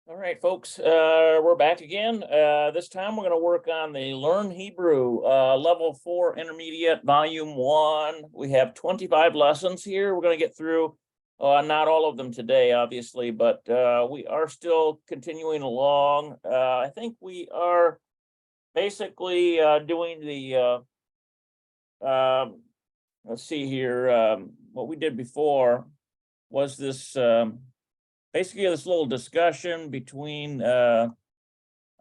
All right, folks, we're back again. This time we're going to work on the Learn Hebrew Level 4 Intermediate Volume 1. We have 25 lessons here. We're going to get through not all of them today, obviously, but we are still continuing along. I think we are basically doing the, let's see here, what we did before was this basically this little discussion between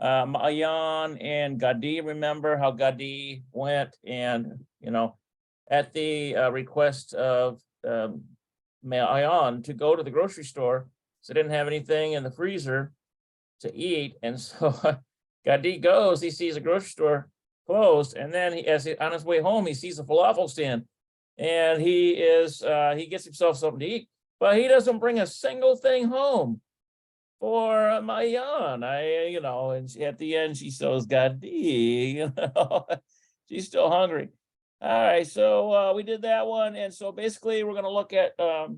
Ma'ayan and Gadi. Remember how Gadi went and, at the request of Ma'ayan to go to the grocery store, so they didn't have anything in the freezer to eat. And so Gadi goes, he sees a grocery store closed, and then on his way home, he sees a falafel stand, and he gets himself something to eat. But he doesn't bring a single thing home for Mayan. And at the end she shows Gadi, she's still hungry. All right, so we did that one. And so basically we're going to look at the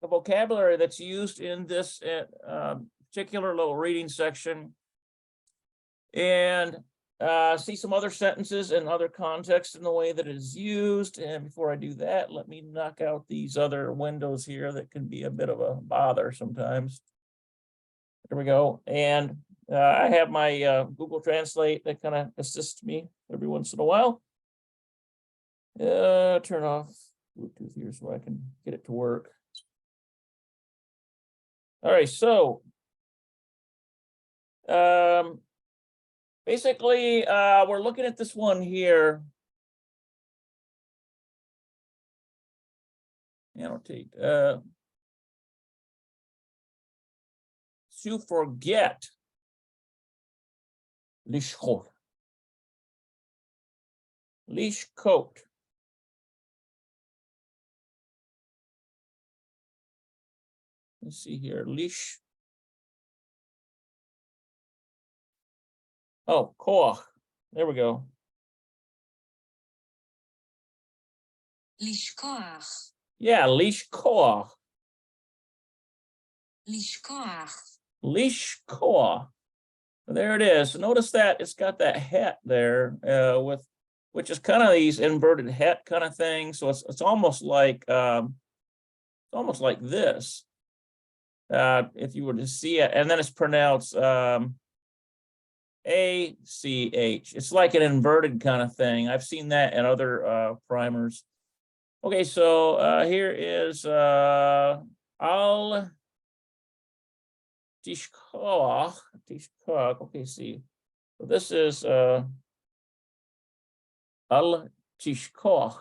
vocabulary that's used in this particular little reading section, and see some other sentences and other contexts in the way that it is used. And before I do that, let me knock out these other windows here that can be a bit of a bother sometimes. There we go. And I have my Google Translate that kind of assists me every once in a while. Turn off Bluetooth here so I can get it to work. All right, so basically, we're looking at this one here. Annotate. To forget. Lishchot. Lishkot. Let's see here. Lish. Oh, koach. There we go. Lishkoach. Yeah, lishkoach. Lishkoach. Lishkoach. There it is. Notice that it's got that het there, which is kind of these inverted het kind of thing. So it's almost like this. If you were to see it, and then it's pronounced ACH. It's like an inverted kind of thing. I've seen that in other primers. Okay, so here is al tishkoach. Okay, see. So this is al tishkoach.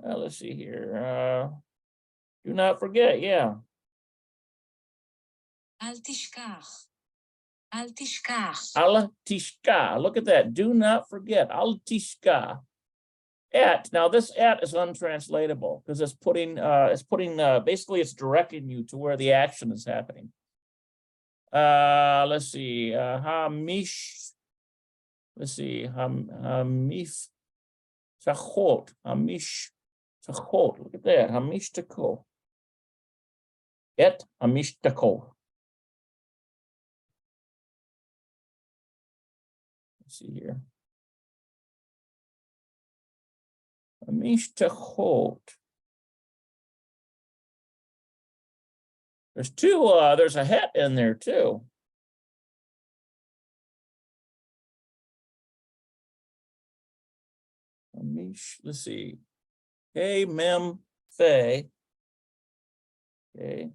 Let's see here. Do not forget, yeah. Al tishkach. Al tishkach. Al tishka. Look at that. Do not forget. Al tishka. Et. Now this et is untranslatable because it's putting basically it's directing you to where the action is happening. Let's see. Hamish. Let's see. Hamif tachot. Hamish tachot. Look at that. Hamish tachot. Et hamish tachot. See here. Amishtachot. There's two, there's a het in there too. Amish, let's see. Hey, mem, fe. Okay.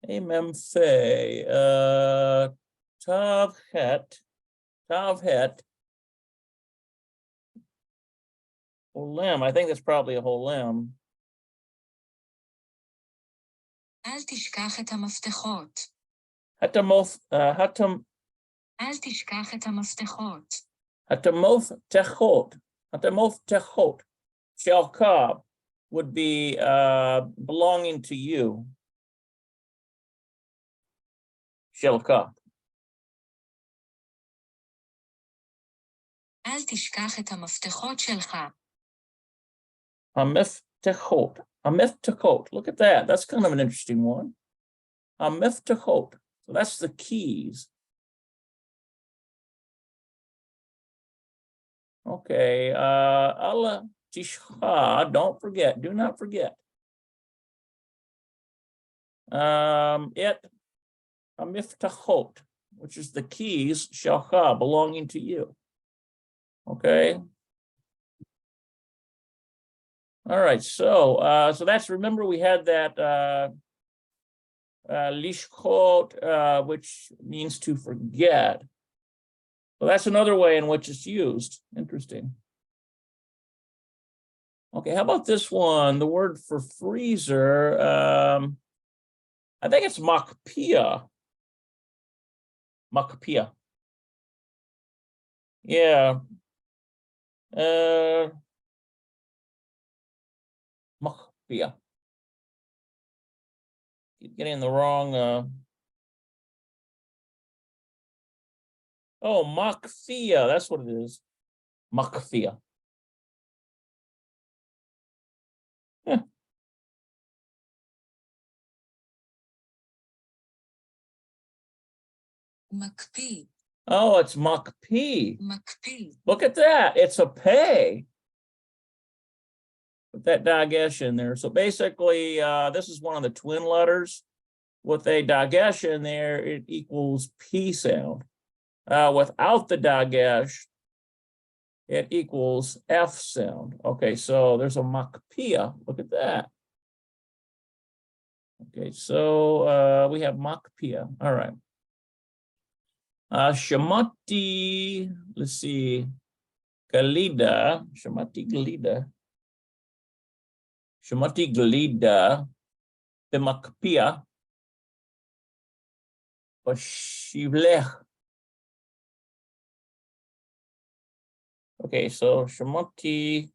Hey, mem, fe. Tav het. Holem. I think that's probably a holem. אל תשכח את המפתחות. אל תשכח את המפתחות. Hatamof techot. Would be belonging to you. Shelka. אל תשכח את המפתחות שלך. המפתחות. Hamiftachot. Look at that. That's kind of an interesting one. Hamiftachot. So that's the keys. Okay. Allah tishcha. Don't forget. Do not forget. It hamiftachot, which is the keys shalcha, belonging to you. Okay. All right. So that's, remember we had that lishchot, which means to forget. So that's another way in which it's used. Interesting. Okay, how about this one? The word for freezer. I think it's makpia. Makpia. Yeah. Makpia. Keep getting the wrong. Oh, makfia. That's what it is. Makfia. Yeah. מקפיא, Oh, it's makpi. מקפיא, Look at that. It's a pay. Put that dagesh in there. So basically, this is one of the twin letters. With a dagesh in there, it equals P sound. Without the dagesh, it equals F sound. Okay, so there's a makpia. Look at that. Okay, so we have makpia. All right. Shamati, let's see, Galida, Shamati Galida. Shamati Galida, Bimakpia, Bashivlech. Okay, so Shamati,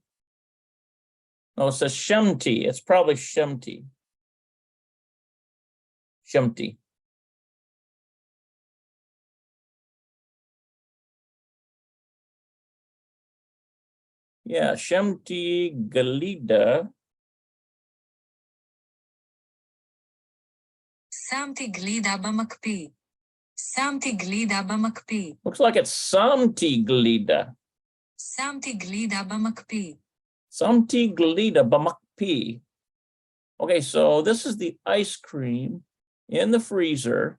no, it says Shemti. It's probably Shemti. Shemti. Yeah, Shemti Galida. שמתי גלידה במקפיא, שמתי גלידה במקפיא, Looks like it's Samti Glida. שמתי גלידה במקפיא. Samti Glida Bamakpi. Okay, so this is the ice cream in the freezer.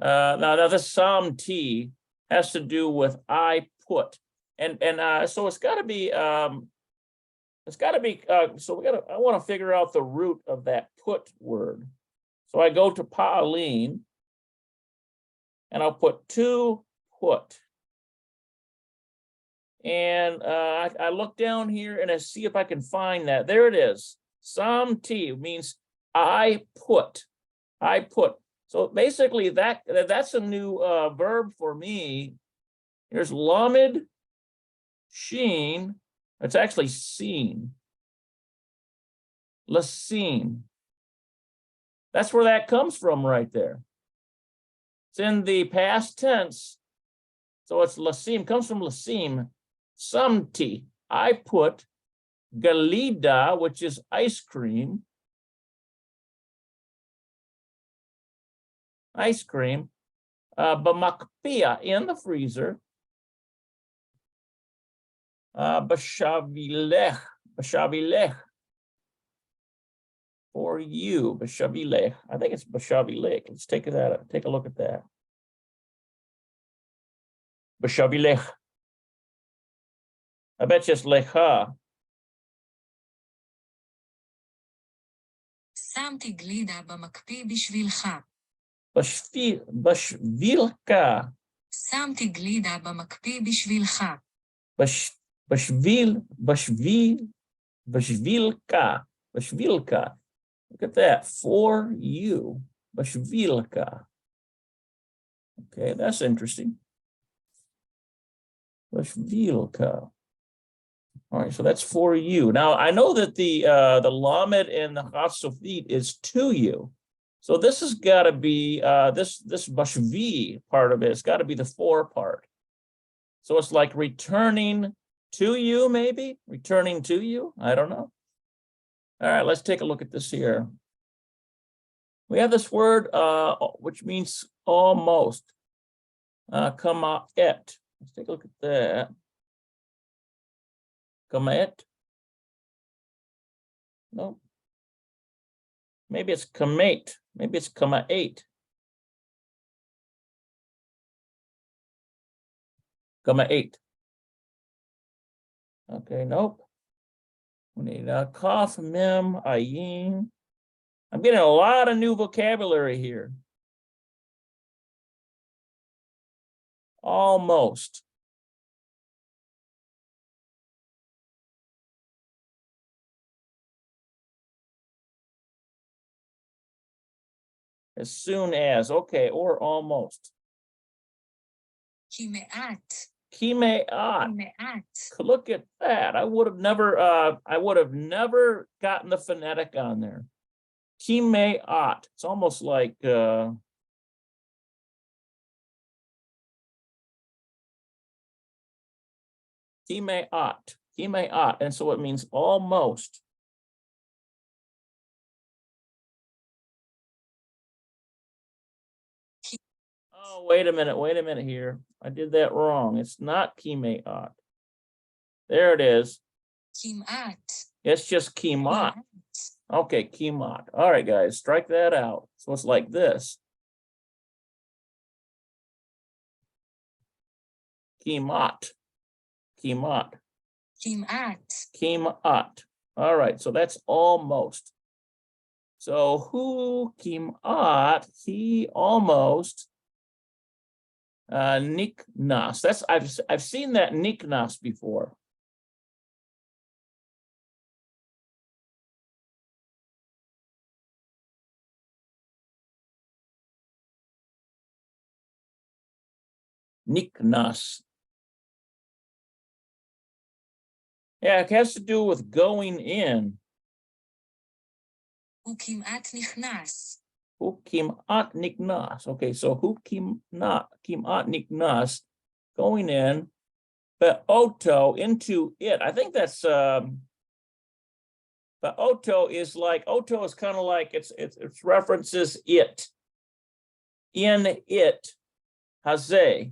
Now this Samti has to do with I put. And so it's got to be, so I want to figure out the root of that put word. So I go to Pa'alin and I'll put to put. And I look down here and I see if I can find that. There it is. Samti means I put. I put. So basically that's a new verb for me. Here's lamed, sheen. It's actually seen. Lasim. That's where that comes from right there. It's in the past tense. So it's lasim, comes from lasim. Samti, I put Galida, which is ice cream. Ice cream. Bamakpia, in the freezer. Bashavilech. Bashavilech. For you, Bashavilech. I think it's Bashavilech. Let's take a look at that. Bashavilech. I bet you it's lecha. שמתי גלידה במקפיא בשבילך. Bashvilka. שמתי גלידה במקפיא בשבילך. Bashvilka. Bashvilka. Look at that. For you. Bashvilka. Okay, that's interesting. Bashvilka. All right, so that's for you. Now I know that the lamed and the chasofit is to you. So this has got to be this bashvi part of it. It's got to be the for part. So it's like returning to you, maybe returning to you. I don't know. All right, let's take a look at this here. We have this word which means almost. Kama et. Let's take a look at that. Kama et. Nope. Maybe it's kamate. Maybe it's kama eight. Kama eight. Okay, nope. We need a kaf, mem, ayin. I'm getting a lot of new vocabulary here. Almost. As soon as, okay, or almost. כמעט. Kimeat. כמעט. Look at that. I would have never gotten the phonetic on there. Kimeat. It's almost like Kimeat. Kimeat. And so it means almost. Oh, wait a minute here. I did that wrong. It's not kimeat. There it is. כמעט. It's just kimat. Okay, kimat. All right, guys, strike that out. So it's like this. Kimat. Kimat. כמעט. Kimat. All right, so that's almost. So who kimat, he almost niknas. That's I've seen that niknas before. Niknas. Yeah, it has to do with going in. הוא כמעט נכנס. Who kimat niknas. Okay, so who kimat niknas, going in, but oto into it. I think that's but oto is like, oto is kind of like it's references it. In it. Haze.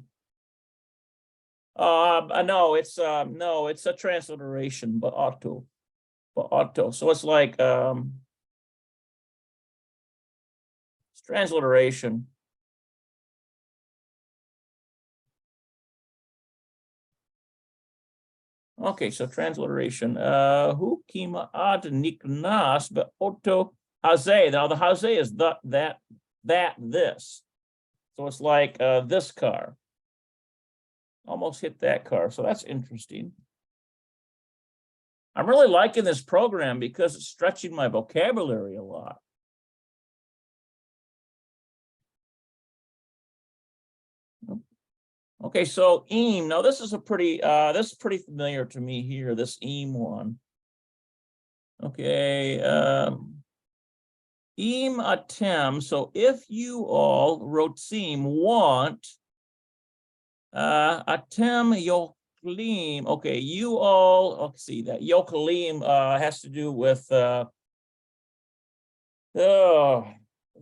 No, it's a transliteration, but auto. So it's like it's transliteration. Okay, so transliteration. Hu kima ad niknas but auto haze. Now the haze is this. So it's like this car. Almost hit that car. So that's interesting. I'm really liking this program because it's stretching my vocabulary a lot. Okay, so eam. Now this is pretty familiar to me here, this eam one. Okay, eam atem. So if you all rotzim want, atem yokalim. Okay, you all. Let's see that yokalim has to do with let's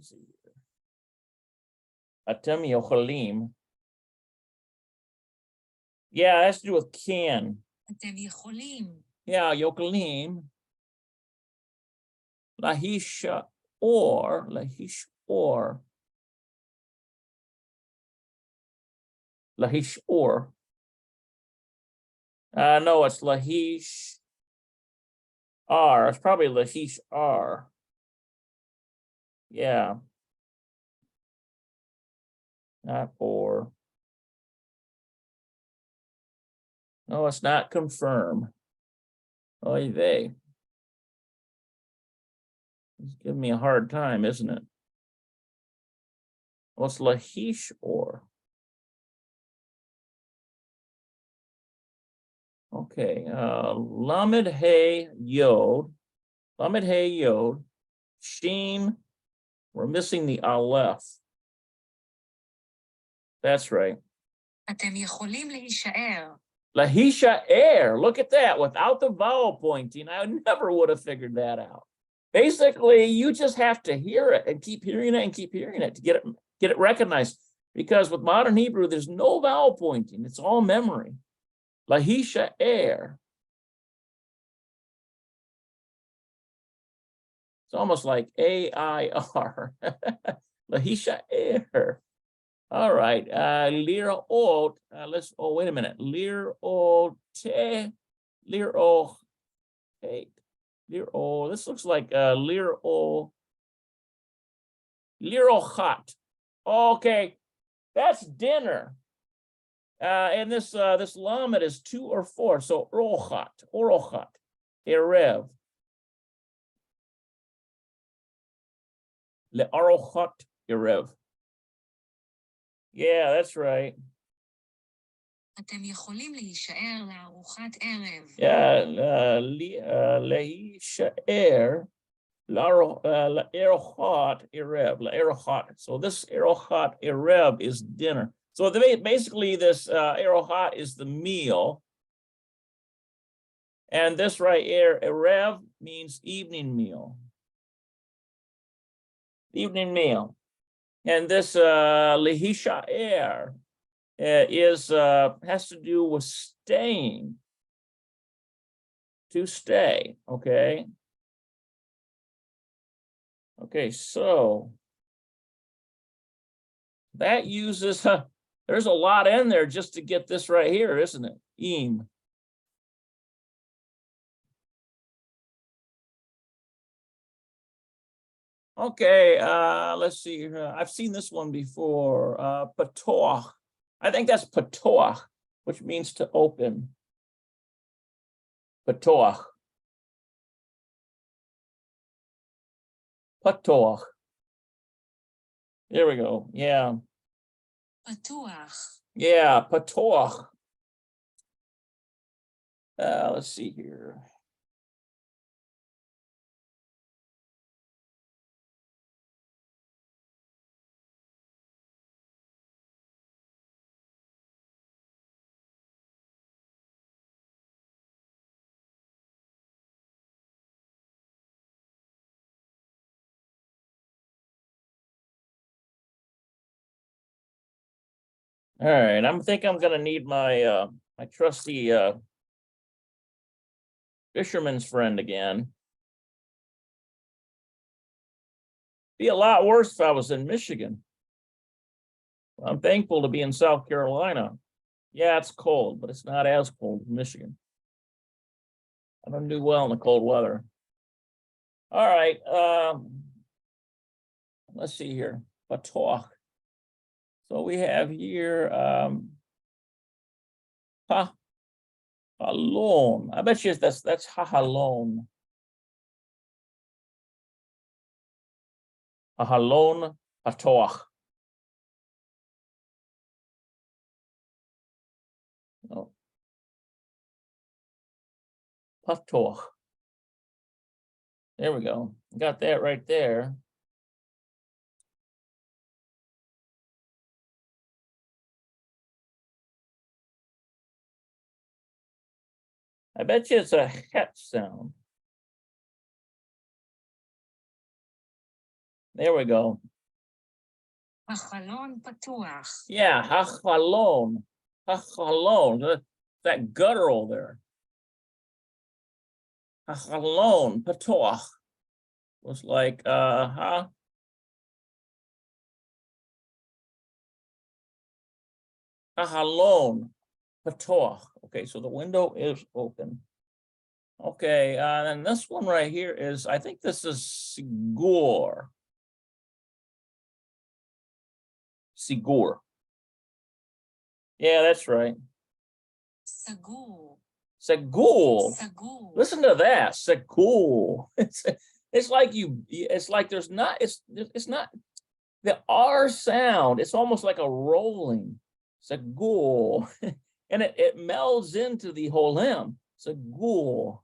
see, atem yokalim. Yeah, it has to do with can. אתם יכולים. Yeah, yokalim. Lahish or. Lahish or. No, it's Lahish R. It's probably Lahish R. Yeah. Not or. No, it's not confirm. Oy vey. It's giving me a hard time, isn't it? Well, it's Lahish or. Okay, Lamed Hey Yod. Lamed Hey Yod. Sheen. We're missing the Aleph. That's right. אתם יכולים להישאר. Lahisha air. Look at that. Without the vowel pointing, I never would have figured that out. Basically, you just have to hear it and keep hearing it and keep hearing it to get it recognized. Because with modern Hebrew, there's no vowel pointing. It's all memory. Lahisha air. It's almost like A-I-R. Lahisha air. All right. Lir ot. Wait a minute. Lir o te. Lir o. Hey. Lir o. This looks like lir o. Lir o chat. Okay. That's dinner. And this lamed is 2 or 4. So orochat, erev. Le arochat erev. Yeah, that's right. אתם יכולים להישאר לארוחת ערב. Yeah, leishaer, laerochat erev, laerochat. So this erochat erev is dinner. So basically this erochat is the meal. And this right here, erev, means evening meal. Evening meal. And this lehishaer has to do with staying. To stay, okay? Okay, so that uses, there's a lot in there just to get this right here, isn't it? Im. Okay, let's see here. I've seen this one before. Patoach. I think that's patoach, which means to open. Patoach. Patoach. There we go. Yeah. פתוח. Yeah, patoach. Let's see here. All right, I think I'm gonna need my my trusty fisherman's friend again. Be a lot worse if I was in Michigan. I'm thankful to be in South Carolina. Yeah, it's cold, but it's not as cold in Michigan. I don't do well in the cold weather. All right, let's see here. Patoach. So we have here halon. I bet you that's halon. Halon patoach. Oh. Patoach. There we go. Got that right there. I bet you it's a het sound. There we go. החלון פתוח. Yeah, hachalon. Hachalon. That guttural there. Hachalon, patoach. Was like Hachalon, patoach. Okay, so the window is open. Okay, and this one right here is, I think this is sigur. Sigur. Yeah, that's right. סגור. Segul. סגור. Listen to that. Segul. It's like there's not, it's not the R sound. It's almost like a rolling. Segul. And it melds into the whole hymn. Segul.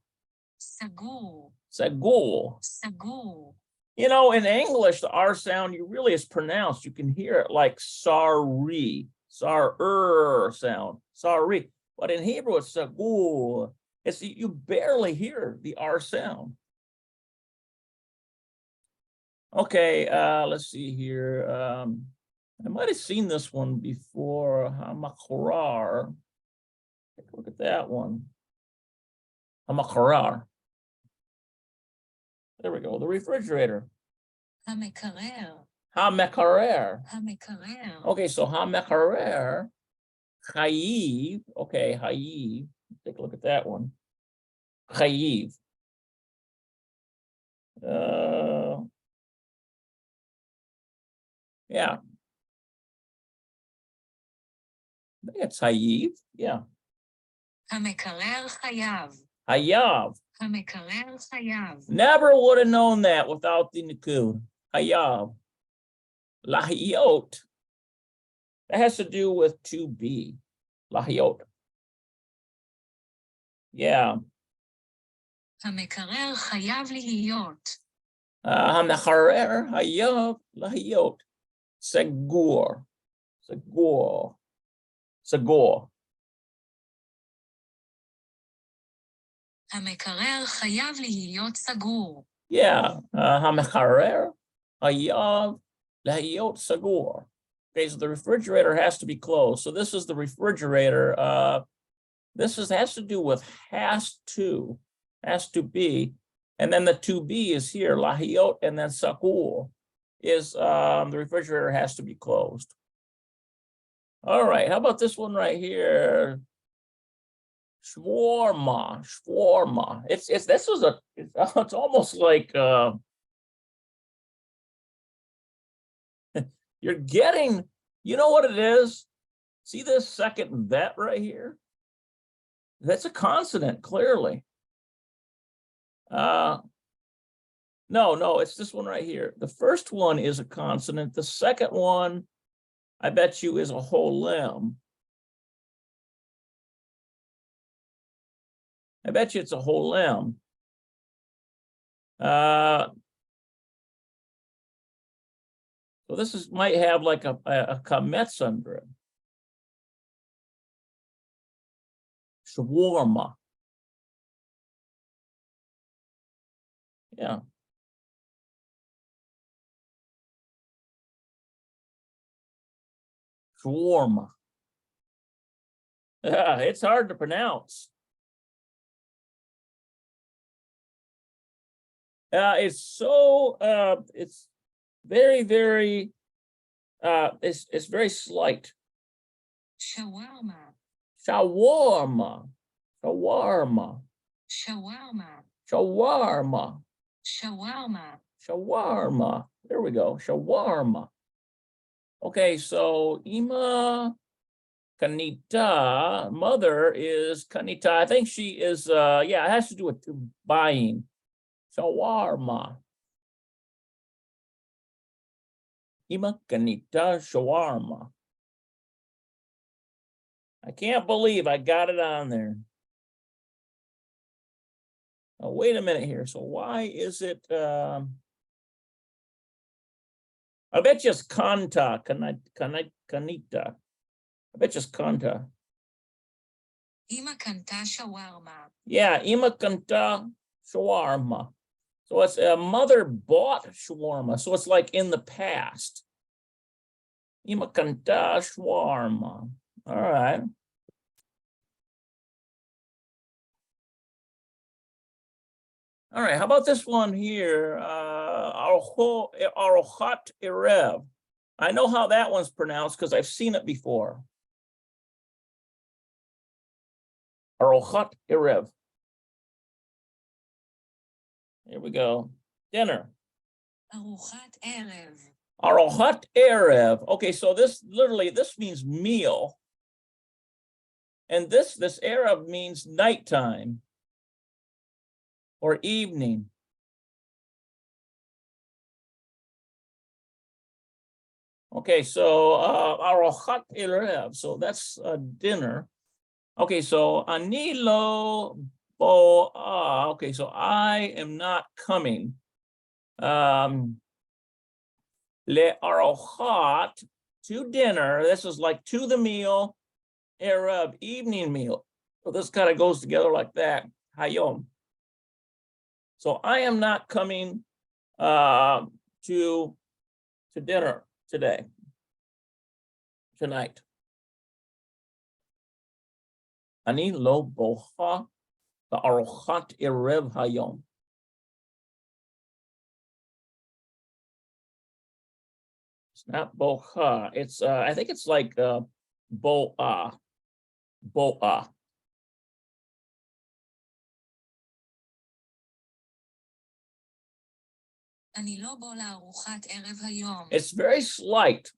סגור. Segul. סגור. You know, in English, the R sound, you really is pronounced. You can hear it like sorry, sound, sorry. But in Hebrew, it's segul. You barely hear the R sound. Okay, let's see here. I might have seen this one before. Hamakarar. Take a look at that one. Hamakarar. There we go. The refrigerator. המקרר. Hamakarer. המקרר. Okay, so hamakarer. Chayiv. Okay, chayiv. Take a look at that one. Chayiv. Yeah. I think it's chayiv. Yeah. המקרר חייב. Hayav. המקרר חייב. Never would have known that without the nikud. Hayav. Lahiot. That has to do with to be. Lahiot. Yeah. המקרר חייב להיות. Hamacharer hayav lahiot. Segur. Segur. Segur. המקרר חייב להיות סגור. Yeah. Hamacharer hayav lahiot segur. Okay, so the refrigerator has to be closed. So this is the refrigerator. This has to do with has to be. And then the to be is here, lahiot, and then sakur is the refrigerator has to be closed. All right, how about this one right here? Shawarma. It's almost like you're getting, you know what it is? See this second vet right here? That's a consonant, clearly. No, it's this one right here. The first one is a consonant. The second one, I bet you, is a whole limb. I bet you it's a whole limb. So this might have like a kametz under it. Shawarma. Yeah. Shawarma. Yeah, it's hard to pronounce. It's very, very, it's very slight. שווארמה. Shawarma. Shawarma. שווארמה. Shawarma. שווארמה. Shawarma. There we go. Shawarma. Okay, so Ima Kanita, mother is Kanita. I think she is, yeah, it has to do with buying. Shawarma. Ima Kanita shawarma. I can't believe I got it on there. Oh, wait a minute here. So why is it, I bet you it's Kanta, Kanita. I bet you it's Kanta. אמא קנתה שווארמה. Yeah, Ima Kanta shawarma. So it's a mother bought shawarma. So it's like in the past. Ima Kanta shawarma. All right. All right, how about this one here? Arochat Erev. I know how that one's pronounced because I've seen it before. Arochat Erev. Here we go. Dinner. ארוחת ערב. Arochat Erev. Okay, so this means meal. And this Erev means nighttime or evening. Okay, so Arochat Erev. So that's dinner. Okay, so Anilo Bo. Okay, so I am not coming. Le Arochat, to dinner. This is like to the meal. Erev, evening meal. So this kind of goes together like that. Hayom. So I am not coming to dinner tonight. Ani lo bocha ba'arochat erev hayom. It's not bocha. It's I think it's like boa. Boa. אני לא בוא לארוחת ערב היום. It's very slight.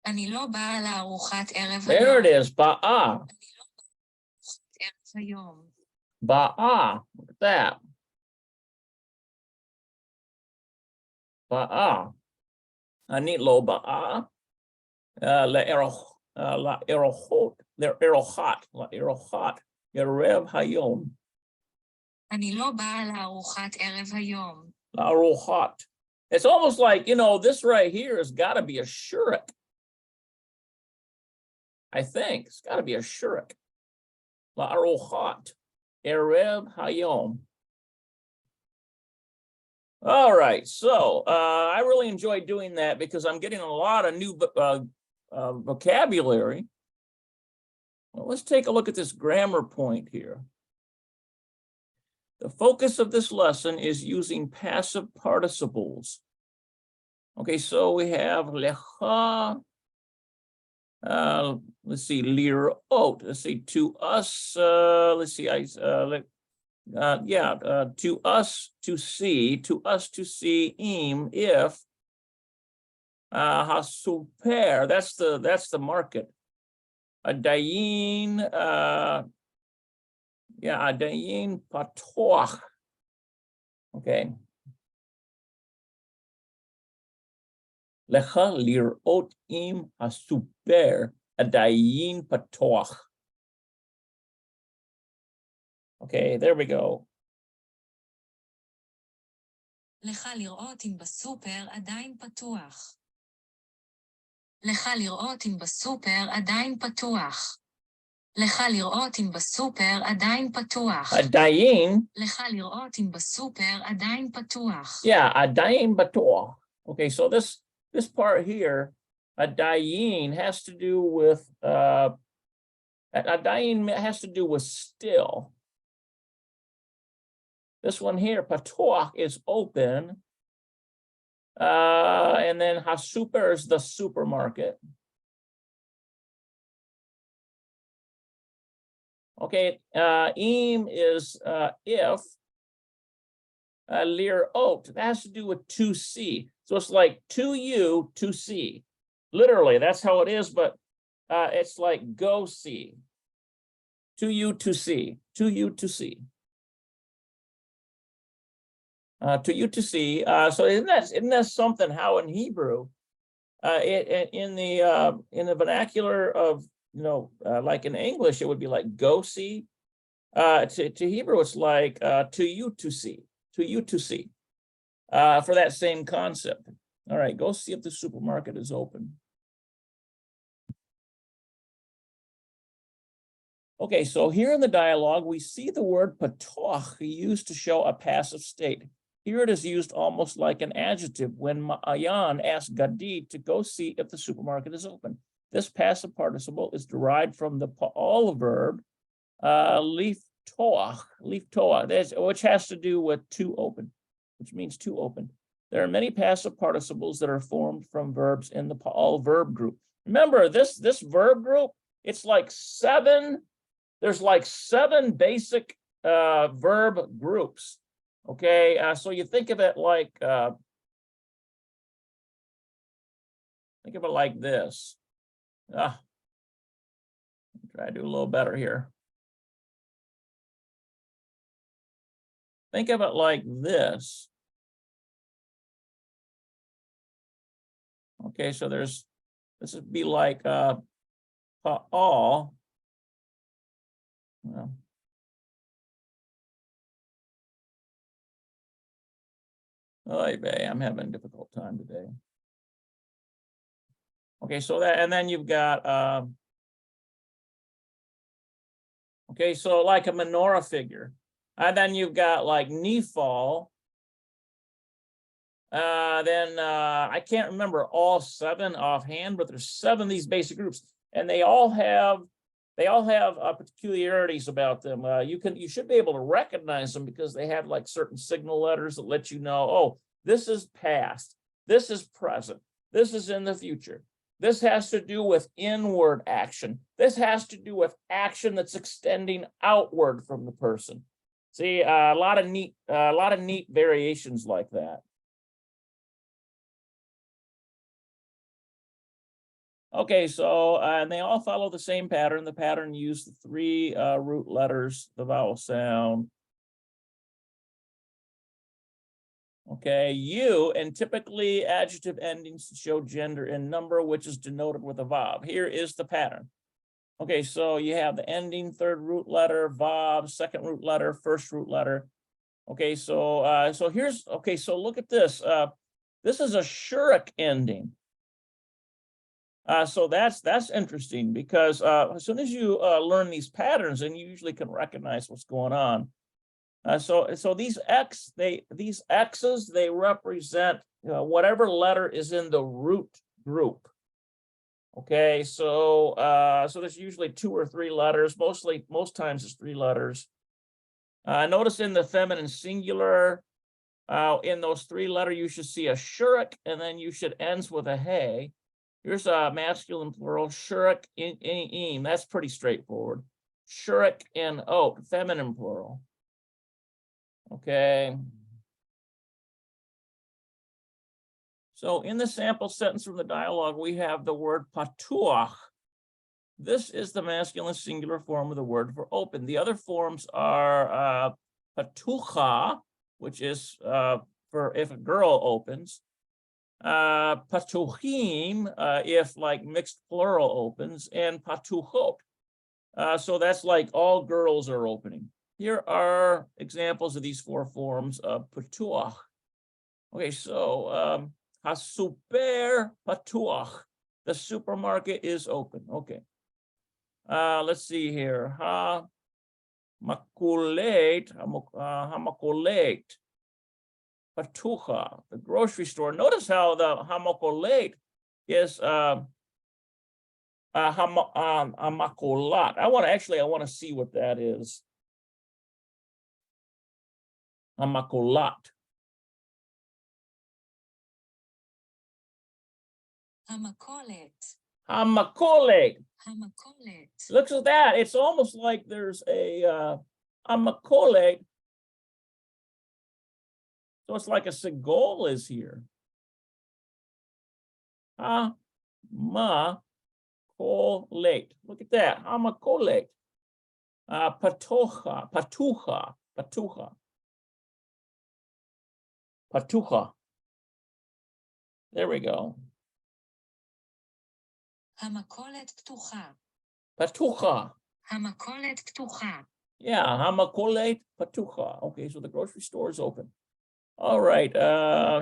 אני לא באה לארוחת ערב There היום. it is, ba'a. ערב היום. Ba'a. Look at that. Ba'a. Ani lo ba'a. La'erochot. La'erochat. Erev hayom. אני לא באה לארוחת ערב היום. La'arochat. It's almost like, you know, this right here has got to be a shurik. I think it's got to be a shurik. La'arochat. Erev hayom. All right, so I really enjoy doing that because I'm getting a lot of new vocabulary. Well, let's take a look at this grammar point here. The focus of this lesson is using passive participles. Okay, so we have lecha. Let's see, lirot. Let's see, to us. Let's see, to us to see, im, if, hasuper, that's the market. Adayin, adayin patoch. Okay. Lecha lirot im hasuper adayin patoch. Okay, there we go. לך לראות אם בסופר עדיין פתוח. לך לראות אם בסופר עדיין פתוח. לך לראות אם בסופר עדיין פתוח. Adayin. לך לראות אם בסופר עדיין פתוח. Yeah, adayin patoch. Okay, so this part here, adayin has to do with adayin has to do with still. This one here, patoch, is open. And then hasuper is the supermarket. Okay, im is if. Lirot, that has to do with to see. So it's like to you to see. Literally, that's how it is, but it's like go see. To you to see. To you to see. To you to see. So isn't that something? How in Hebrew, in the vernacular of like in English, it would be like go see. To Hebrew, it's like to you to see. To you to see. For that same concept. All right, go see if the supermarket is open. Okay, so here in the dialogue, we see the word patoch used to show a passive state. Here it is used almost like an adjective when Ma'ayan asked Gadi to go see if the supermarket is open. This passive participle is derived from the pa'al verb liftoach, which has to do with to open, which means to open. There are many passive participles that are formed from verbs in the pa'al verb group. Remember, this verb group, it's like seven. There's like seven basic verb groups. Okay, so you think of it like this. Try to do a little better here. Think of it like this. Okay, so this would be like pa'al. Well, I'm having a difficult time today. Okay, so that, and then you've got, okay, so like a menorah figure. And then you've got like Nephal. Then I can't remember all 7 offhand, but there's 7 of these basic groups, and they all have peculiarities about them. You should be able to recognize them because they have like certain signal letters that let you know, oh, this is past, this is present, this is in the future. This has to do with inward action. This has to do with action that's extending outward from the person. See, a lot of neat variations like that. Okay, so and they all follow the same pattern. The pattern used the 3 root letters, the vowel sound. Okay, U, and typically adjective endings to show gender and number, which is denoted with a vav. Here is the pattern. Okay, so you have the ending, 3rd root letter, vav, 2nd root letter, 1st root letter. Okay, so here's, okay, so look at this. This is a shuric ending. So that's interesting because as soon as you learn these patterns, then you usually can recognize what's going on. So these X's, they represent whatever letter is in the root group. Okay, so there's usually 2 or 3 letters. Most times it's 3 letters. Notice in the feminine singular, in those 3 letters, you should see a shuric, and then you should ends with a hey. Here's a masculine plural, shuric in eem. That's pretty straightforward. Shuric in oat, feminine plural. Okay. So in the sample sentence from the dialogue, we have the word patuach. This is the masculine singular form of the word for open. The other forms are patucha, which is for if a girl opens. Patuchim, if like mixed plural opens, and patuchot. So that's like all girls are opening. Here are examples of these 4 forms of patuach. Okay, so hasuper patuach, the supermarket is open. Okay. Let's see here. Hamakulet, hamakulet. Patucha, the grocery store. Notice how the hamakolet is hamakolat. I want to see what that is. Hamakolat. Hamakolet. Hamakolet. Hamakolet. Look at that. It's almost like there's a hamakolet. So it's like a segol is here. Hamakolet. Look at that. Hamakolet. Patucha. Patucha. Patucha. Patucha. There we go. Hamakolet ptucha. Patucha. Hamakolet ptucha. Yeah, hamakolet patucha. Okay, so the grocery store is open. All right,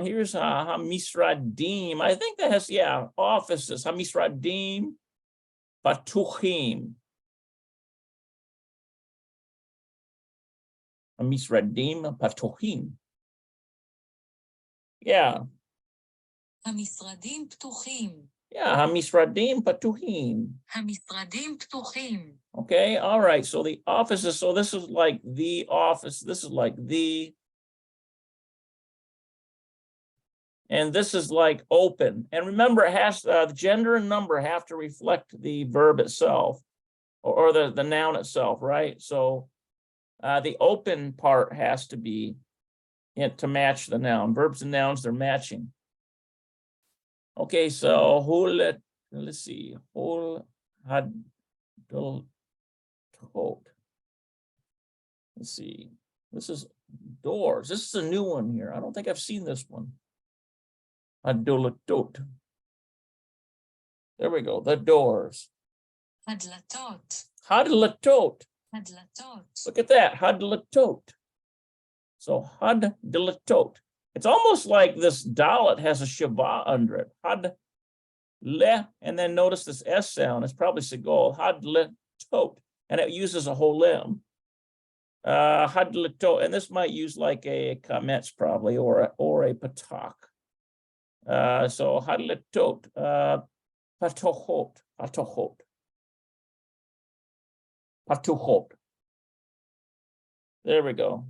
here's hamisradim. I think that has, yeah, offices. Hamisradim patuchim. Hamisradim patuchim. Yeah. המשרדים פתוחים. Yeah, hamisradim patuchim. המשרדים פתוחים. Okay, all right, so the offices, so this is like the office, this is like the, and this is like open. And remember, it has the gender and number have to reflect the verb itself or the noun itself, right? So the open part has to be to match the noun. Verbs and nouns, they're matching. Okay, so let's see, let's see, this is doors. This is a new one here. I don't think I've seen this one. Adolatot. There we go, the doors. הדלתות. Hadlatot. הדלתות. Look at that, hadlatot. So hadlatot. It's almost like this dalet has a shabbat under it. Le, and then notice this S sound. It's probably segol. Hadletot, and it uses a whole limb. Hadletot, and this might use like a kametz probably, or a patak. So hadletot, patochot, patochot, patuchot. There we go.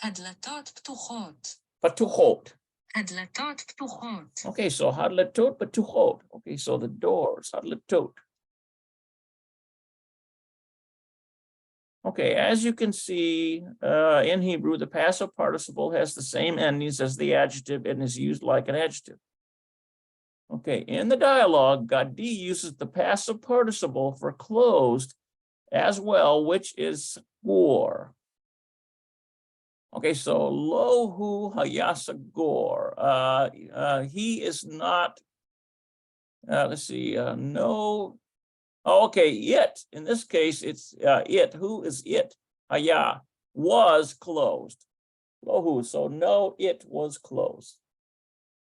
הדלתות פתוחות. Patuchot. הדלתות פתוחות. Okay, so hadletot, patuchot. Okay, so the doors, hadletot. Okay, as you can see in Hebrew, the passive participle has the same endings as the adjective and is used like an adjective. Okay, in the dialogue, Gadi uses the passive participle for closed as well, which is score. Okay, so lohu hayasagor. He is not, let's see, no. Oh, okay, it, in this case, it's it. Who is it? Haya was closed. Lohu, so no, it was closed.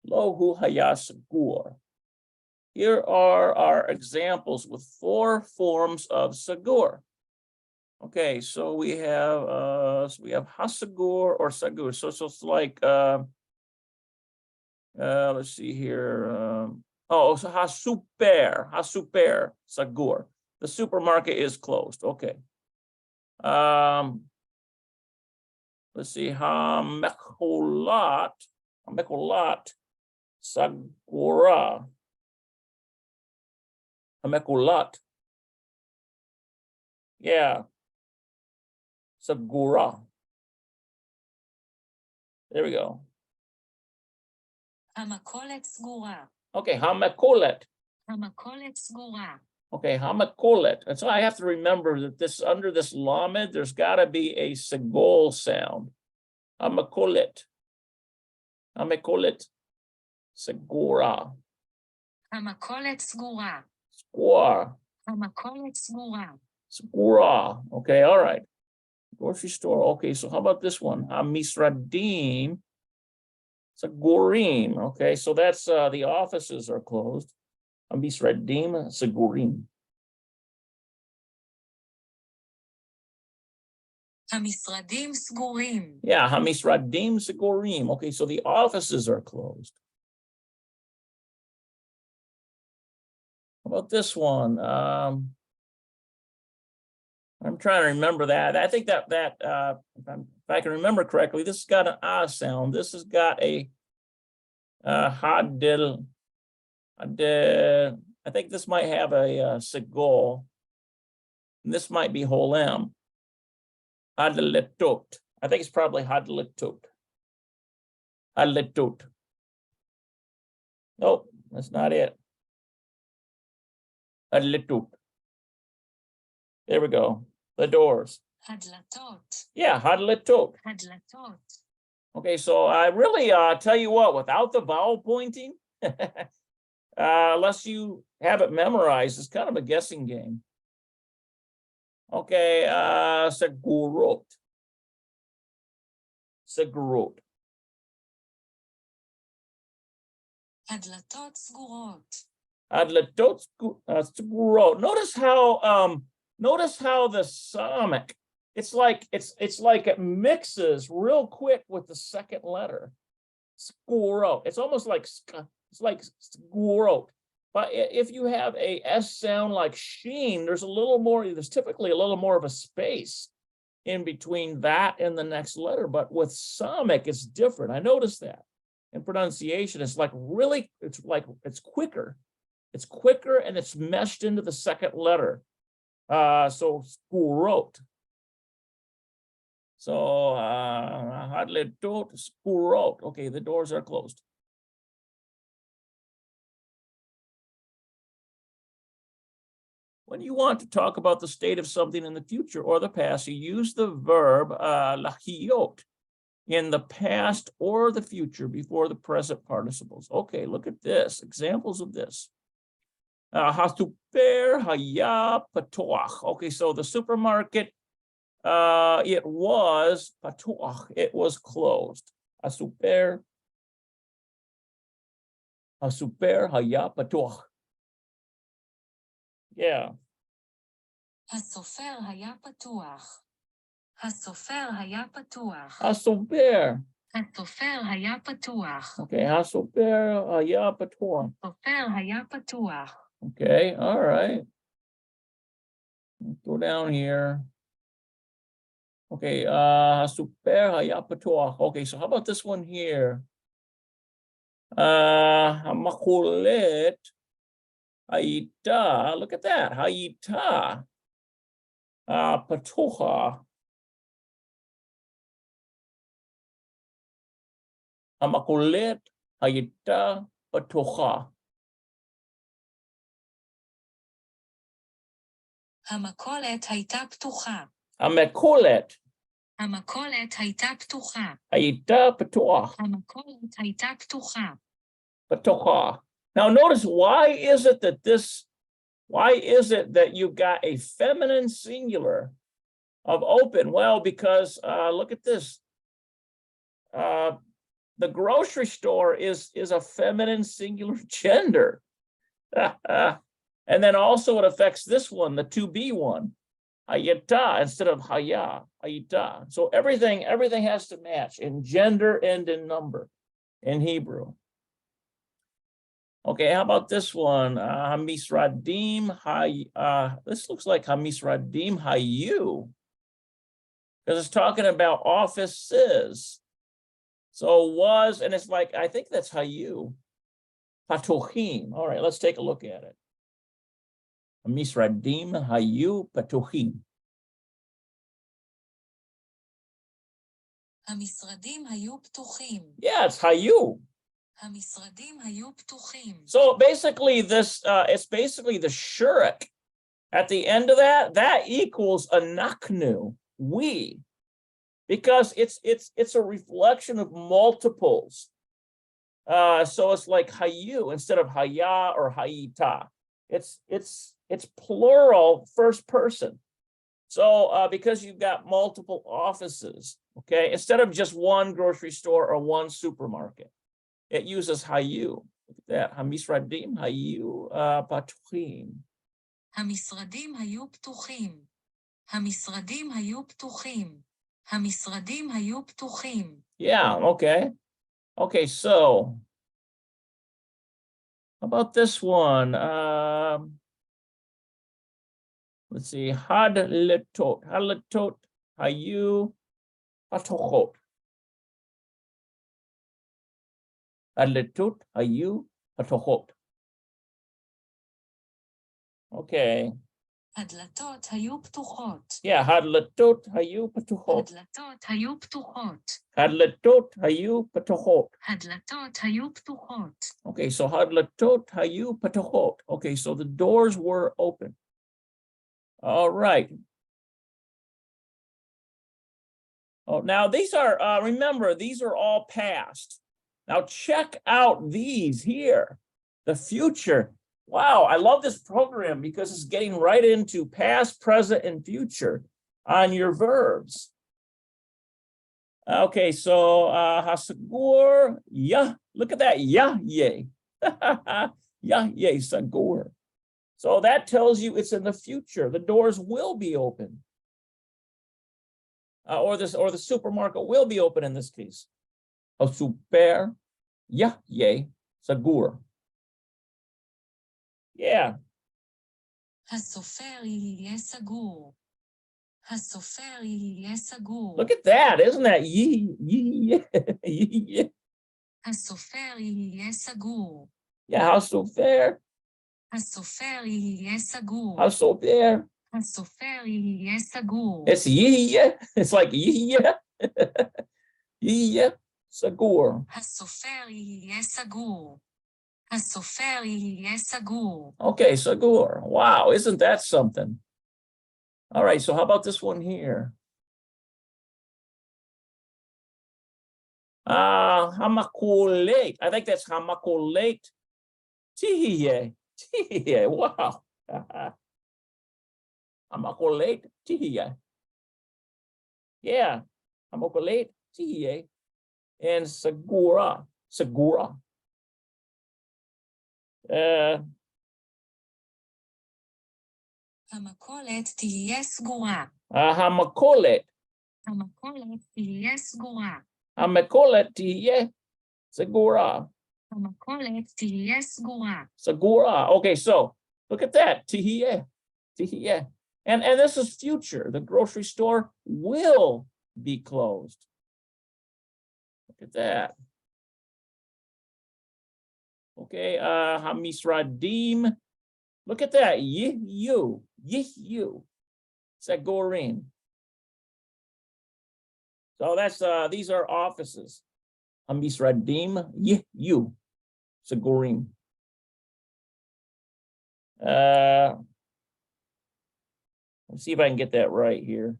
Lohu hayasagur. Here are our examples with 4 forms of sagur. Okay, so we have hasagur or sagur. So it's like let's see here. Oh, so hasuper, sagur. The supermarket is closed. Okay. Let's see, hamekolat, sagura. Hamekolat. Yeah. Sagura. There we go. המכולת סגורה. Okay, hamekolet. המכולת סגורה. Okay, hamakolet. And so I have to remember that this, under this lamed, there's got to be a segol sound. Hamakolet. Hamakolet. Segura. המכולת סגורה. Squar. המכולת סגורה. Segura. Okay, all right. Grocery store. Okay, so how about this one? Hamisradim. Segurim. Okay, so that's the offices are closed. Hamisradim Segurim. המשרדים סגורים. Yeah, Hamisradim Segurim. Okay, so the offices are closed. How about this one? I'm trying to remember that. I think that if I can remember correctly, this has got an ah sound. This has got a hadil. I think this might have a segol. This might be whole M. Hadletot. I think it's probably hadletot. Hadletot. Nope, that's not it. Hadletot. There we go. The doors. הדלתות. Yeah, hadletot. הדלתות. Okay, so I really tell you what, without the vowel pointing, unless you have it memorized, it's kind of a guessing game. Okay, segurot. Segurot. הדלתות סגורות. Adletot segurot. Notice how the samic, it's like it mixes real quick with the second letter. Segurot. It's almost like segurot. But if you have a S sound like sheen, there's typically a little more of a space in between that and the next letter. But with samic, it's different. I noticed that in pronunciation, it's quicker. It's quicker and it's meshed into the second letter. So segurot. So hadletot segurot. Okay, the doors are closed. When you want to talk about the state of something in the future or the past, you use the verb lahiot in the past or the future before the present participles. Okay, look at this. Examples of this. Hasuper haya patoach. Okay, so the supermarket, it was patoach. It was closed. Hasuper הסופר היה פתוח. Yeah. הסופר היה פתוח. הסופר היה פתוח. הסופר. הסופר היה פתוח. Okay, הסופר היה פתוח. הסופר היה פתוח. Okay, all right. Let's go down here. Okay, הסופר היה פתוח. Okay, so how about this one here? המכולת הייתה, look at that, הייתה פתוחה. המכולת הייתה פתוחה. המכולת הייתה פתוחה. המכולת המכולת הייתה פתוחה. הייתה פתוח. המכולת הייתה פתוחה. פתוחה. Now notice, why is it that you got a feminine singular of open? Well, because look at this. The grocery store is a feminine singular gender. And then also it affects this one, the 2B one. Hayata instead of haya, hayita. So everything has to match in gender and in number in Hebrew. Okay, how about this one? Hamisradim this looks like Hamisradim hayu, because it's talking about offices. So was, and it's like, I think that's hayu. Patochim. All right, let's take a look at it. Hamisradim hayu patochim. המשרדים היו פתוחים. Yeah, it's hayu. המשרדים היו פתוחים. So basically this, it's basically the shurik. At the end of that equals a naknu, we. Because it's a reflection of multiples. So it's like hayu instead of haya or hayita. It's plural first person. So because you've got multiple offices, okay, instead of just one grocery store or one supermarket, it uses hayu. Look at that. Hamisradim hayu patuchim. המשרדים היו פתוחים. המשרדים היו פתוחים. המשרדים היו פתוחים. Yeah, okay. Okay, so how about this one? Let's see. Had letot hayu patochot. Adletot hayu patochot. Okay. הדלתות היו פתוחות. Yeah, hadletot hayu patochot. הדלתות היו פתוחות. Hadletot hayu patochot. הדלתות היו פתוחות. Okay, so hadletot hayu patochot. Okay, so the doors were open. All right. Oh, now these are, remember, these are all past. Now check out these here, the future. Wow, I love this program because it's getting right into past, present, and future on your verbs. Okay, so hasagur, yeah, look at that, yeah, yay. Yeah, yay, sagur. So that tells you it's in the future. The doors will be open. Or the supermarket will be open in this case. Super, yeah, yay, sagur. Yeah. הסופר יהיה סגור. הסופר יהיה סגור. Look at that, isn't that yeah. הסופר יהיה סגור. Yeah, הסופר. הסופר יהיה סגור. הסופר. הסופר יהיה סגור. It's yeah. It's like yeah. Yeah, סגור. הסופר יהיה סגור. הסופר יהיה סגור. Okay, sagur. Wow, isn't that something? All right, so how about this one here? Hamakulate. I think that's hamakulate. Tihiye. Tihiye. Wow. Hamakulate. Tihiye. Yeah. Hamakulate. Tihiye. And sagura. Sagura. המכולת תהיה סגורה. המכולת. המכולת תהיה סגורה. המכולת תהיה סגורה. המכולת תהיה סגורה. Segura. Okay, so look at that. Tihye. Tihye. And this is future. The grocery store will be closed. Look at that. Okay, Hamisradim. Look at that. Yihu. Yihu. Segorim. So that's these are offices. Hamisradim. Yihu. Segorim. Let's see if I can get that right here.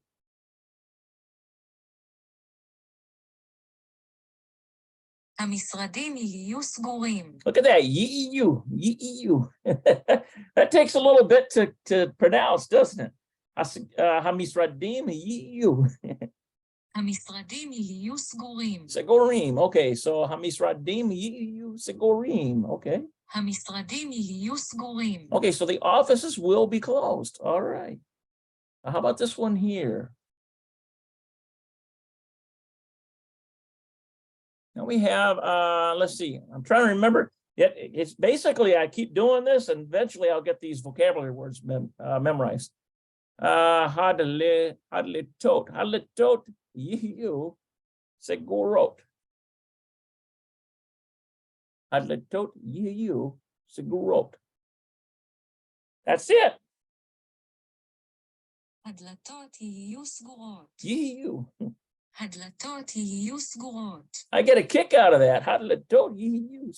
המשרדים יהיו סגורים. Look at that. Yihu. Yihu. That takes a little bit to pronounce, doesn't it? Hamisradim. Yihu. המשרדים יהיו סגורים. Segorim. Okay, so Hamisradim. Yihu. Segorim. Okay. המשרדים יהיו סגורים. Okay, so the offices will be closed. All right. How about this one here? Now we have, let's see, I'm trying to remember. It's basically, I keep doing this and eventually I'll get these vocabulary words memorized. Hadletot, hadletot, yihu, segurot. Hadletot, yihu, segurot. That's it. הדלתות יהיו סגורות. Yihu. הדלתות יהיו סגורות. I get a kick out of that. Hadletot, yihu,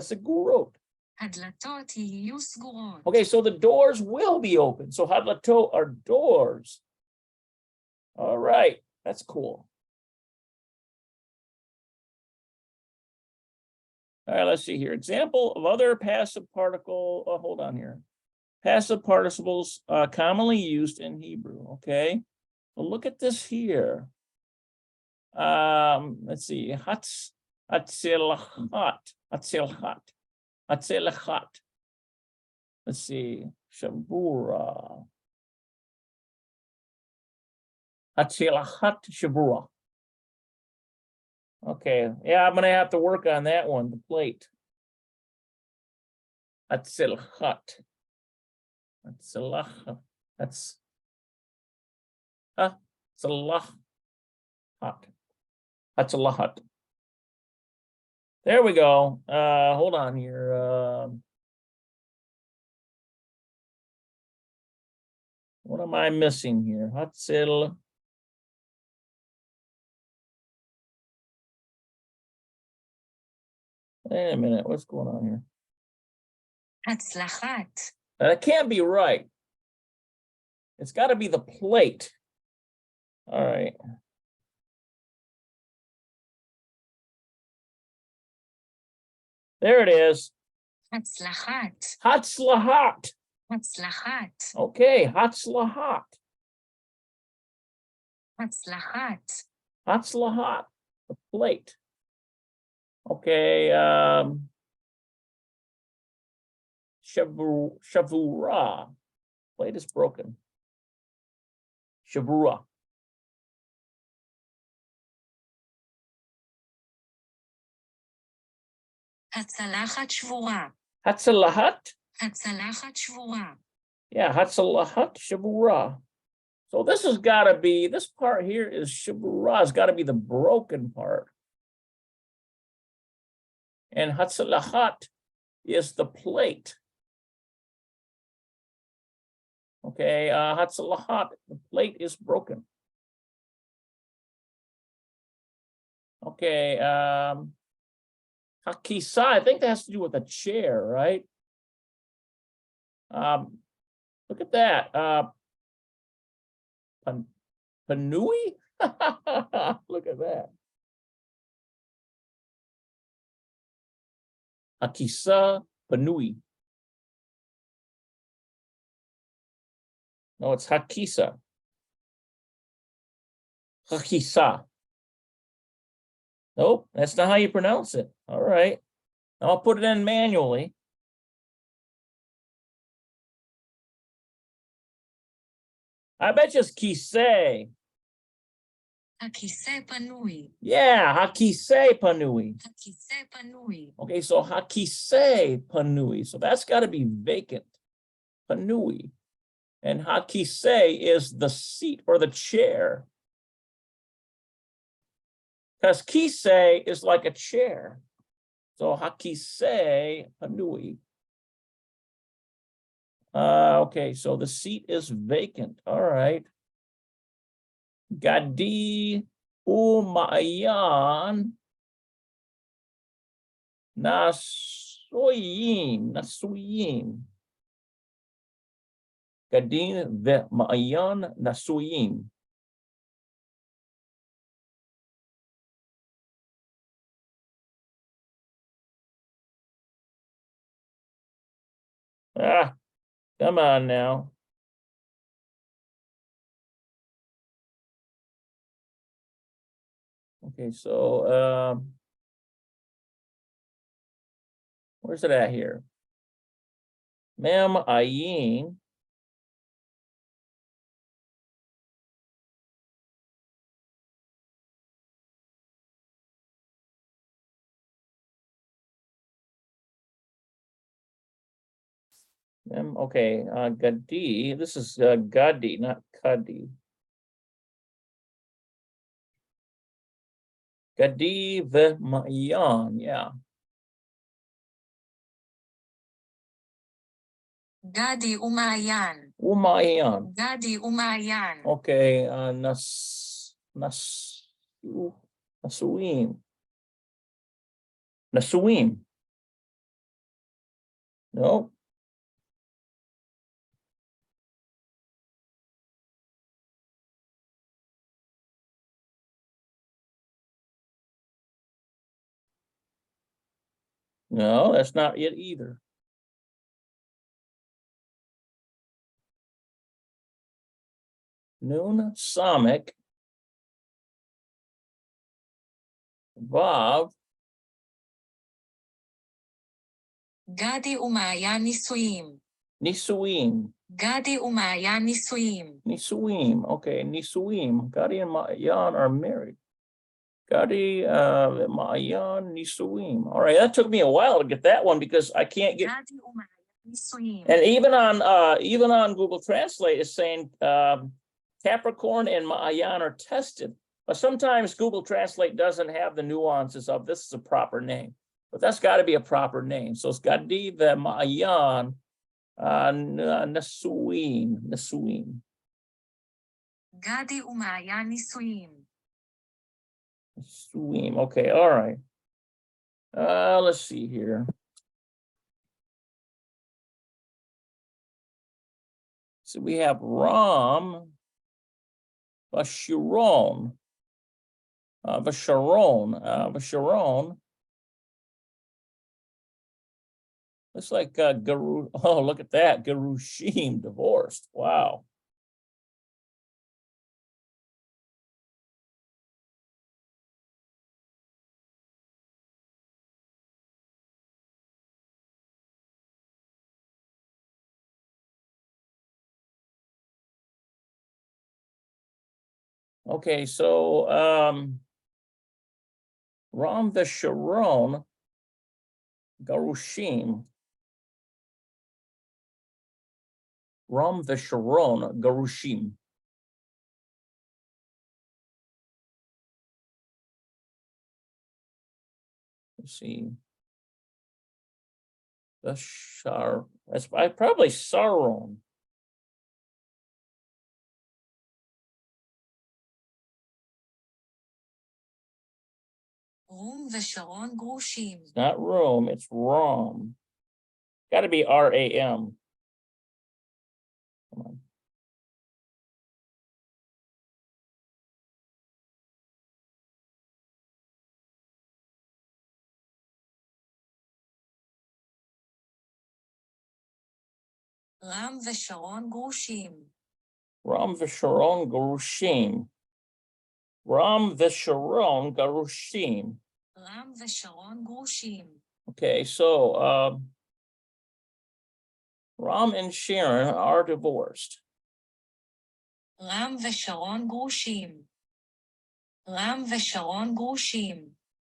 segurot. הדלתות יהיו סגורות. Okay, so the doors will be open. So hadlatot are doors. All right, that's cool. All right, let's see here. Example of other passive particle. Oh, hold on here. Passive participles commonly used in Hebrew. Okay, well, look at this here. Let's see. Hatzelachat, hatzelachat, hatzelachat. Let's see. Shabura. Hatzelachat shabura. Okay, yeah, I'm gonna have to work on that one. The plate. Hatzelachat. Hatzelachat. That's hatzelachat. Hatzelachat. There we go. Hold on here. What am I missing here? Hatzel. Wait a minute. What's going on here? הצלחת. That can't be right. It's got to be the plate. All right. There it is. הצלחת. Hatzlahat. הצלחת. Okay, Hatzlahat. הצלחת. Hatzlahat. The plate. Okay. Shavura. Plate is broken. Shavura. הצלחת שבורה. Hatzalahat. הצלחת שבורה. Yeah, Hatzalahat Shavura. So this has got to be, this part here is Shavura. It's got to be the broken part. And Hatzalahat is the plate. Okay, Hatzalahat, the plate is broken. Okay, Hakisa, I think that has to do with a chair, right? Look at that. Panui? Look at that. Hakisa Panui. No, it's Hakisa. Hakisa. Nope, that's not how you pronounce it. All right. I'll put it in manually. I bet you it's kisei. הכיסא פנוי. Yeah, hakisei panui. הכיסא פנוי. Okay, so hakisei panui. So that's got to be vacant. Panui. And hakisei is the seat or the chair. Because kisei is like a chair. So hakisei panui. Okay, so the seat is vacant. All right. Gadi umayan nasuyin. Gadin ve'ma'ayan nasuyin. Ah, come on now. Okay, so where's it at here? Mem ayin. Okay, Gadi. This is Gadi, not Kadi. Gadi ve'ma'ayan, yeah. גדי ומעיין. Umayan. גדי ומעיין. Okay, nasuim. Nasuim. No. No, that's not it either. Nun Samik Vav. גדי ומעיין נישואים. Nisuim. גדי ומעיין נישואים. Nisuim. Okay, Nisuim. Gadi and Ma'ayan are married. Gadi, Ma'ayan, Nisuim. All right, that took me a while to get that one because I can't get. גדי ומעיין נישואים. And even on Google Translate, it's saying Capricorn and Ma'ayan are tested. But sometimes Google Translate doesn't have the nuances of this is a proper name. But that's got to be a proper name. So it's Gadi the Ma'ayan Nasuim. Nasuim. גדי ומעיין נישואים. Nasuim. Okay, all right. Let's see here. So we have Ram Vashiron. Vasharon. Looks like Garu. Oh, look at that. Garushim divorced. Wow. Okay, so Ram Vasharon Garushim. Ram Vasharon Garushim. Let's see. That's probably Saron. רום ושרון גרושים. It's not Rome, it's Ram. Got to be RAM. Come on. רם ושרון גרושים. Ram Visharon Garushim. Ram Visharon Garushim. רם ושרון גרושים. Okay, so Ram and Sharon are divorced. רם ושרון גרושים. רם ושרון גרושים.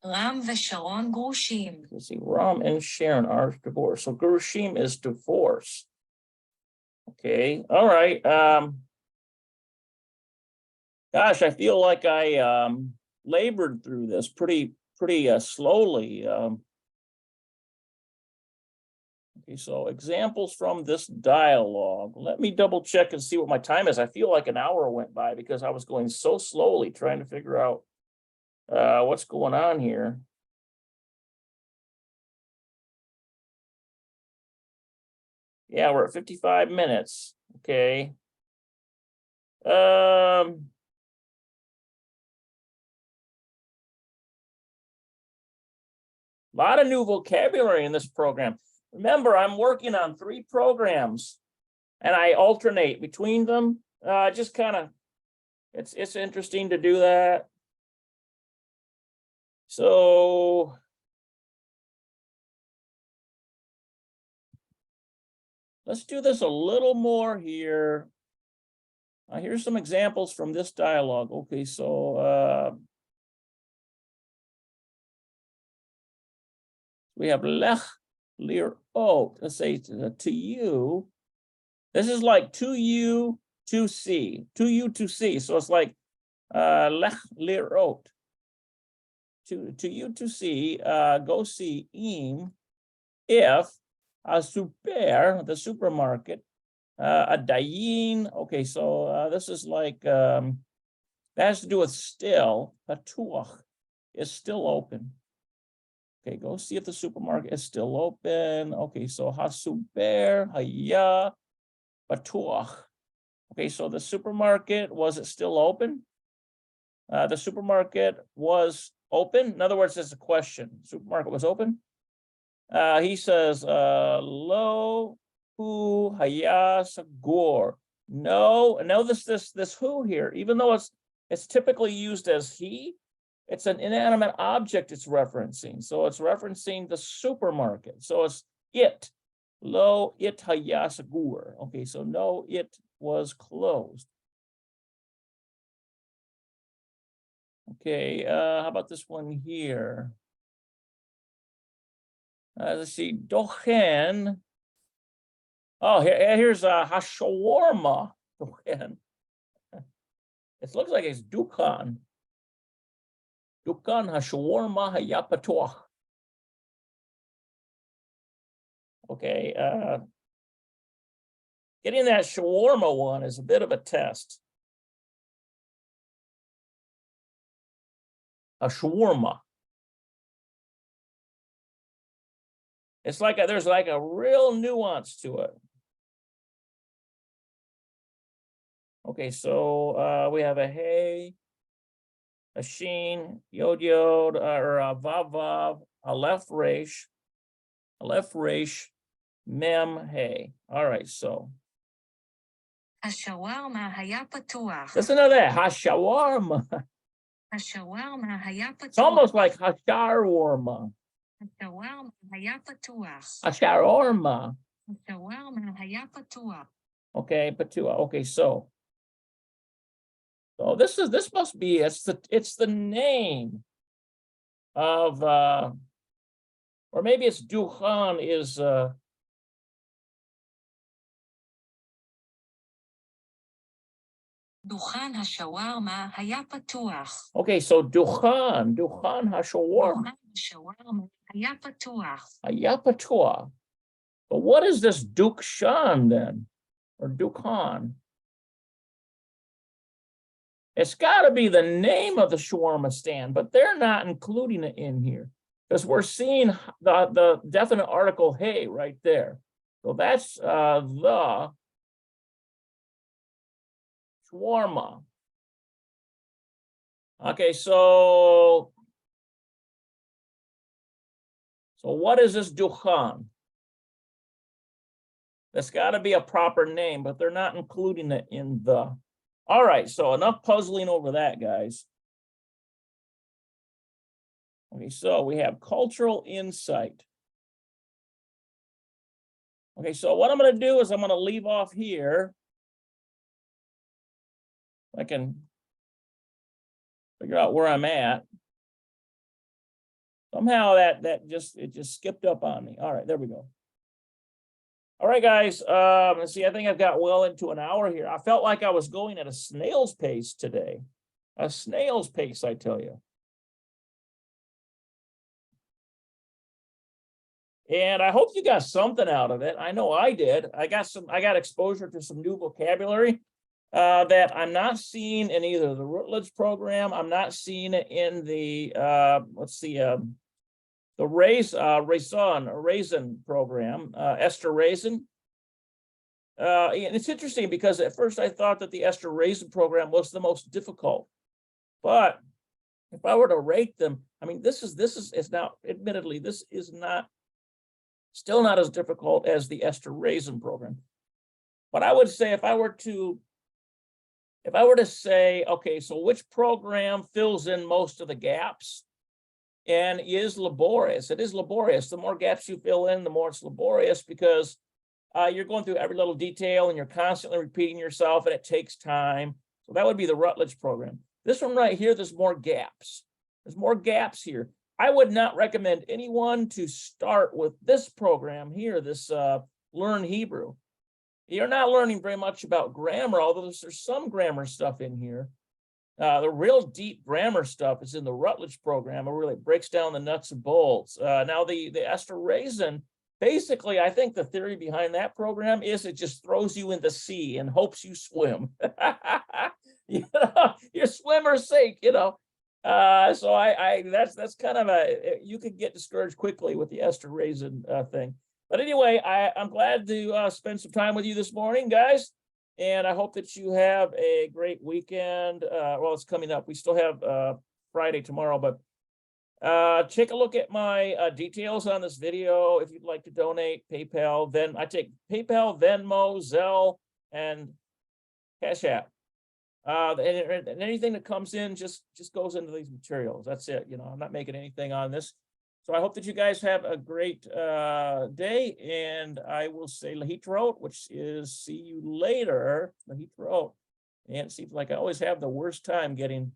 רם ושרון גרושים. Let's see, Ram and Sharon are divorced. So Gerushim is divorce. Okay, all right. Gosh, I feel like I labored through this pretty slowly. Okay, so examples from this dialogue. Let me double check and see what my time is. I feel like an hour went by because I was going so slowly trying to figure out what's going on here. Yeah, we're at 55 minutes. Okay. A lot of new vocabulary in this program. Remember, I'm working on 3 programs and I alternate between them. Just kind of, it's interesting to do that. So let's do this a little more here. Here's some examples from this dialogue. Okay, so we have lech lirot. Let's say to you. This is like to you to see. To you to see. So it's like lech lirot. To you to see. Go see im if a super, the supermarket, a dayin. Okay, so this is like that has to do with still. Patuach is still open. Okay, go see if the supermarket is still open. Okay, so hasuper haya patuach. Okay, so the supermarket, was it still open? The supermarket was open. In other words, it's a question. Supermarket was open. He says, lo hu haya sagor. No, notice this who here, even though it's typically used as he, it's an inanimate object it's referencing. So it's referencing the supermarket. So it's it. Lo it haya sagur. Okay, so no, it was closed. Okay, how about this one here? Let's see, dochen. Oh, here's a hashawarma. Dochen. It looks like it's dukan. Dukan hashawarma hayapatoch. Okay, getting that shawarma one is a bit of a test. A shawarma. It's like there's like a real nuance to it. Okay, so we have a hey, a sheen, yod yod, or a vav vav, a left resh, mem hey. All right, so. השווארמה היה פתוח. Listen to that, hashawarma. השווארמה היה פתוח. It's almost like hasharwarma. השווארמה היה פתוח. Hasharwarma. השווארמה היה פתוח. Okay, patua. Okay, so this must be it's the name of or maybe it's Duchan is דוכן השווארמה היה פתוח. Okay, so Duchan hashawarma. דוכן השווארמה היה פתוח. Ayapatua. But what is this Dukshan then? Or Dukhan? It's got to be the name of the shawarma stand, but they're not including it in here because we're seeing the definite article hey right there. So that's the shawarma. Okay, so what is this Dukhan? That's got to be a proper name, but they're not including it in the. All right, so enough puzzling over that, guys. Okay, so we have cultural insight. Okay, so what I'm going to do is I'm going to leave off here. I can figure out where I'm at. Somehow it just skipped up on me. All right, there we go. All right, guys. Let's see. I think I've got well into an hour here. I felt like I was going at a snail's pace today. A snail's pace, I tell you. And I hope you got something out of it. I know I did. I got exposure to some new vocabulary that I'm not seeing in either the Routledge program. I'm not seeing it in the the Raisin program, Esther Raisin. And it's interesting because at first I thought that the Esther Raisin program was the most difficult, but if I were to rate them, I mean, this is now, admittedly, this is still not as difficult as the Esther Raisin program. But I would say if I were to say, okay, so which program fills in most of the gaps and is laborious? It is laborious. The more gaps you fill in, the more it's laborious, because you're going through every little detail and you're constantly repeating yourself, and it takes time. So that would be the Routledge program. This one right here, there's more gaps. There's more gaps here. I would not recommend anyone to start with this program here, this Learn Hebrew. You're not learning very much about grammar, although there's some grammar stuff in here. The real deep grammar stuff is in the Routledge program, where it really breaks down the nuts and bolts. Now the Esther Raisin, basically, I think the theory behind that program is it just throws you in the sea and hopes you swim. You know, your swimmer's sake, you know. So that's kind of you could get discouraged quickly with the Esther Raisin thing. But anyway, I'm glad to spend some time with you this morning, guys. And I hope that you have a great weekend. Well, it's coming up. We still have Friday tomorrow, but take a look at my details on this video. If you'd like to donate, PayPal, then I take PayPal, Venmo, Zelle, and Cash App. And anything that comes in just goes into these materials. That's it. You know, I'm not making anything on this. So I hope that you guys have a great day, and I will say Lehitraot, which is see you later. Lehitraot. And it seems like I always have the worst time getting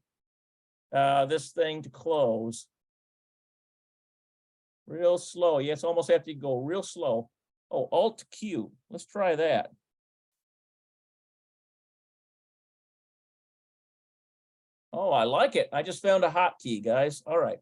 this thing to close. Real slow. Yes, almost have to go real slow. Oh, Alt Q. Let's try that. Oh, I like it. I just found a hotkey, guys. All right.